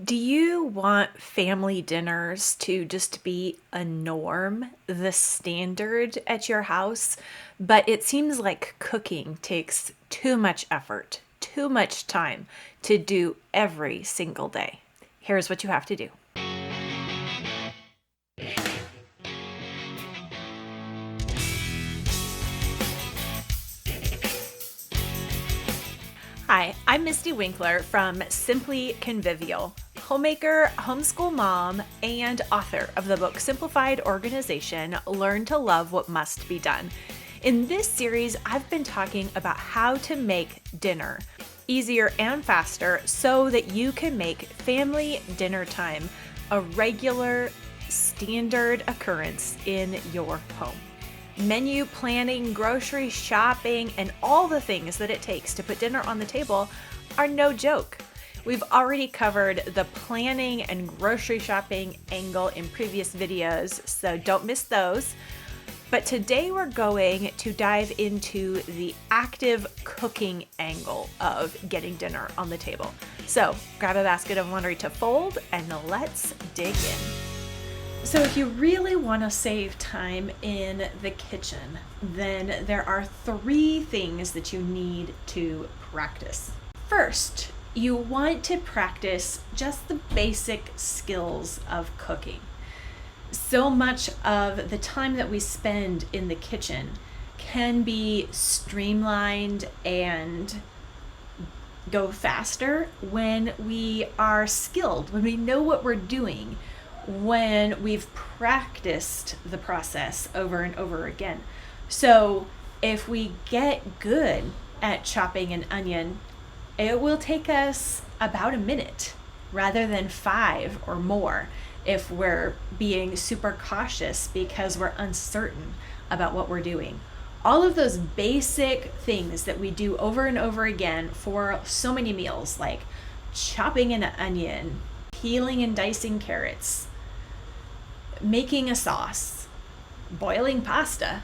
Do you want family dinners to just be a norm, the standard at your house? But it seems like cooking takes too much effort, too much time to do every single day. Here's what you have to do. Hi, I'm Mystie Winckler from Simply Convivial, homemaker, homeschool mom, and author of the book Simplified Organization, Learn to Love What Must Be Done. In this series, I've been talking about how to make dinner easier and faster so that you can make family dinner time a regular, standard occurrence in your home. Menu planning, grocery shopping, and all the things that it takes to put dinner on the table are no joke. We've already covered the planning and grocery shopping angle in previous videos, so don't miss those. But today we're going to dive into the active cooking angle of getting dinner on the table. So grab a basket of laundry to fold and let's dig in. So if you really want to save time in the kitchen, then there are 3 things that you need to practice. First, you want to practice just the basic skills of cooking. So much of the time that we spend in the kitchen can be streamlined and go faster when we are skilled, when we know what we're doing, when we've practiced the process over and over again. So if we get good at chopping an onion, it will take us about a minute rather than 5 or more if we're being super cautious because we're uncertain about what we're doing. All of those basic things that we do over and over again for so many meals, like chopping an onion, peeling and dicing carrots, making a sauce, boiling pasta.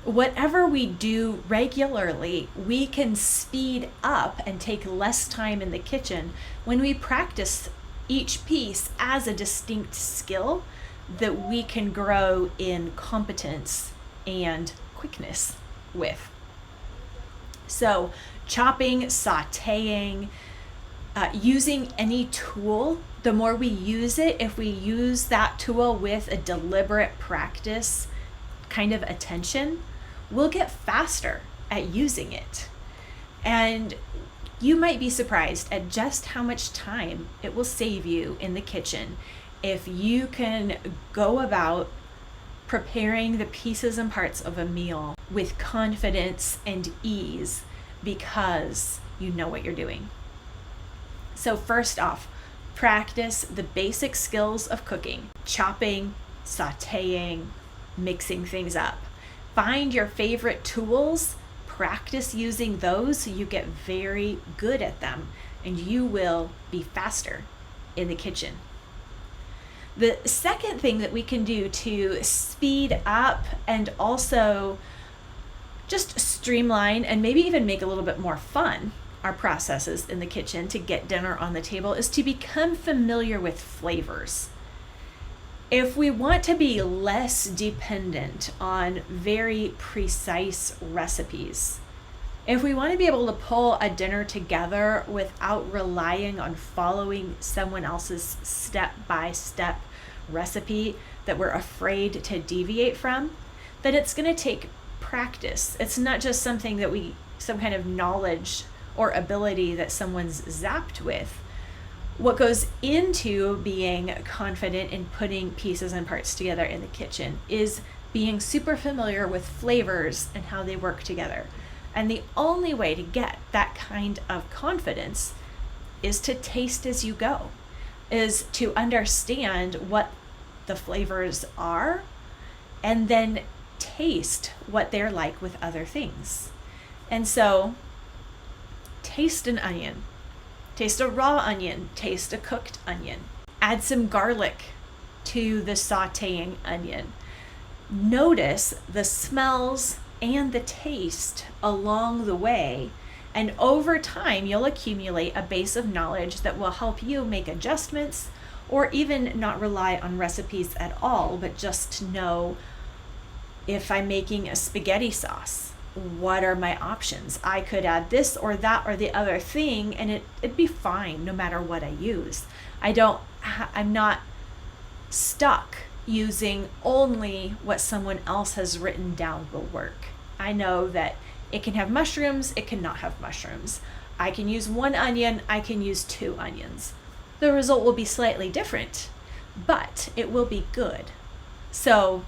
Whatever we do regularly, we can speed up and take less time in the kitchen when we practice each piece as a distinct skill that we can grow in competence and quickness with. So chopping, sauteing, using any tool, the more we use it, if we use that tool with a deliberate practice kind of attention, we'll get faster at using it. And you might be surprised at just how much time it will save you in the kitchen if you can go about preparing the pieces and parts of a meal with confidence and ease because you know what you're doing. So first off, practice the basic skills of cooking: chopping, sauteing, mixing things up. Find your favorite tools, practice using those so you get very good at them, and you will be faster in the kitchen. The second thing that we can do to speed up and also just streamline and maybe even make a little bit more fun our processes in the kitchen to get dinner on the table is to become familiar with flavors. If we want to be less dependent on very precise recipes, if we want to be able to pull a dinner together without relying on following someone else's step-by-step recipe that we're afraid to deviate from, then it's going to take practice. It's not just something that some kind of knowledge or ability that someone's zapped with. What goes into being confident in putting pieces and parts together in the kitchen is being super familiar with flavors and how they work together. And the only way to get that kind of confidence is to taste as you go, is to understand what the flavors are and then taste what they're like with other things. And so taste an onion. Taste a raw onion, taste a cooked onion. Add some garlic to the sauteing onion. Notice the smells and the taste along the way And over time, you'll accumulate a base of knowledge that will help you make adjustments, or even not rely on recipes at all, but just to know, if I'm making a spaghetti sauce, what are my options? I could add this or that or the other thing, and it'd be fine no matter what I use. I'm not stuck using only what someone else has written down will work. I know that it can have mushrooms, it cannot have mushrooms. I can use 1 onion, I can use 2 onions. The result will be slightly different, but it will be good. So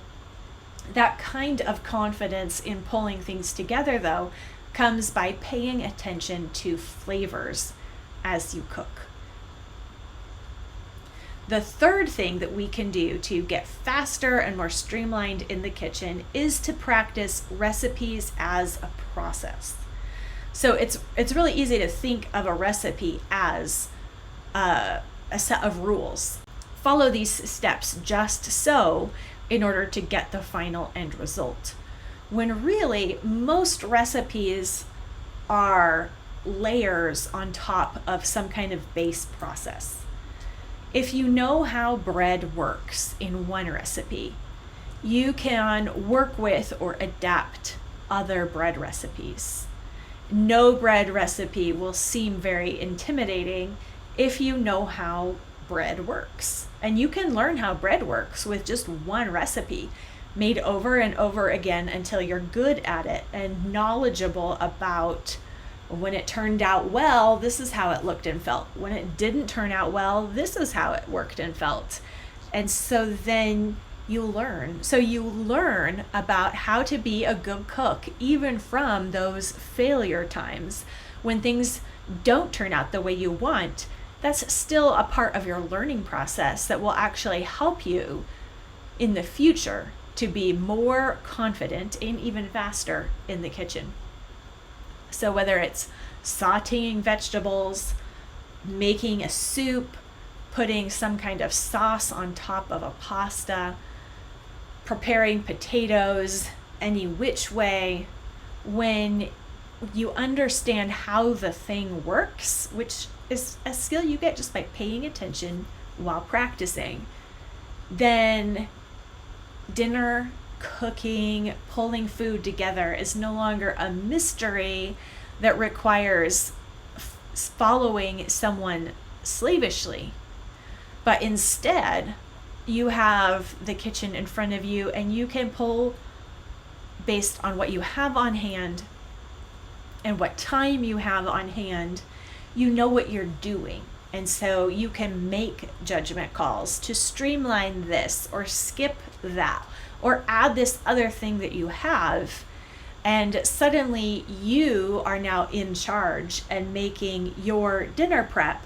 that kind of confidence in pulling things together, though, comes by paying attention to flavors as you cook. The third thing that we can do to get faster and more streamlined in the kitchen is to practice recipes as a process. So it's really easy to think of a recipe as a set of rules. Follow these steps just so in order to get the final end result. When really most recipes are layers on top of some kind of base process. If you know how bread works in one recipe, you can work with or adapt other bread recipes. No bread recipe will seem very intimidating if you know how bread works. And you can learn how bread works with just one recipe, made over and over again until you're good at it and knowledgeable about, when it turned out well, this is how it looked and felt. When it didn't turn out well, this is how it worked and felt. And so then you learn. So you learn about how to be a good cook, even from those failure times. When things don't turn out the way you want, that's still a part of your learning process that will actually help you in the future to be more confident and even faster in the kitchen. So whether it's sauteing vegetables, making a soup, putting some kind of sauce on top of a pasta, preparing potatoes, any which way, when you understand how the thing works, which is a skill you get just by paying attention while practicing, then dinner, cooking, pulling food together is no longer a mystery that requires following someone slavishly, but instead you have the kitchen in front of you and you can pull based on what you have on hand and what time you have on hand. You know what you're doing. And so you can make judgment calls to streamline this or skip that or add this other thing that you have. And suddenly you are now in charge and making your dinner prep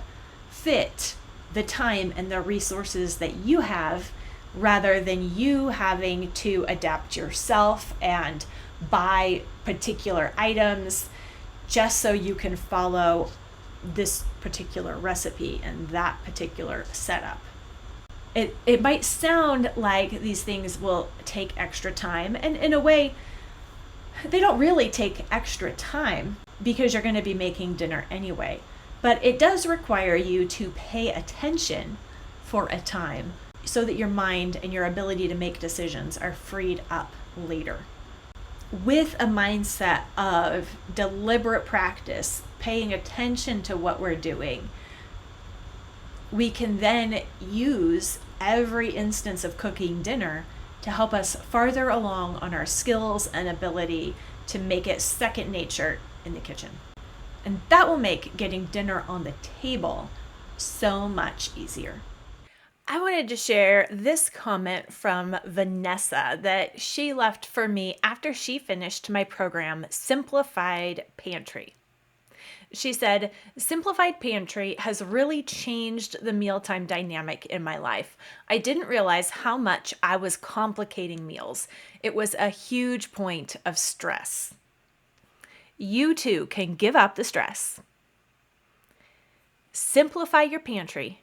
fit the time and the resources that you have, rather than you having to adapt yourself and buy particular items just so you can follow this particular recipe and that particular setup. It might sound like these things will take extra time, and in a way, they don't really take extra time because you're going to be making dinner anyway. But it does require you to pay attention for a time so that your mind and your ability to make decisions are freed up later. With a mindset of deliberate practice, paying attention to what we're doing, we can then use every instance of cooking dinner to help us farther along on our skills and ability to make it second nature in the kitchen. And that will make getting dinner on the table so much easier. I wanted to share this comment from Vanessa that she left for me after she finished my program, Simplified Pantry. She said, Simplified Pantry has really changed the mealtime dynamic in my life. I didn't realize how much I was complicating meals. It was a huge point of stress. You too can give up the stress. Simplify your pantry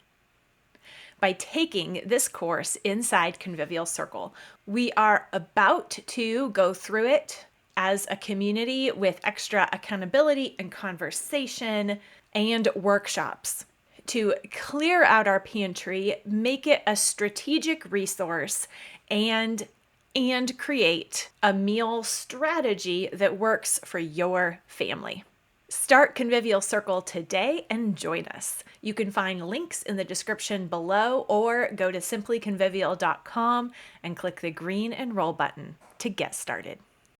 by taking this course inside Convivial Circle. We are about to go through it as a community with extra accountability and conversation and workshops to clear out our pantry, make it a strategic resource, and create a meal strategy that works for your family. Start Convivial Circle today and join us. You can find links in the description below or go to simplyconvivial.com and click the green Enroll button to get started.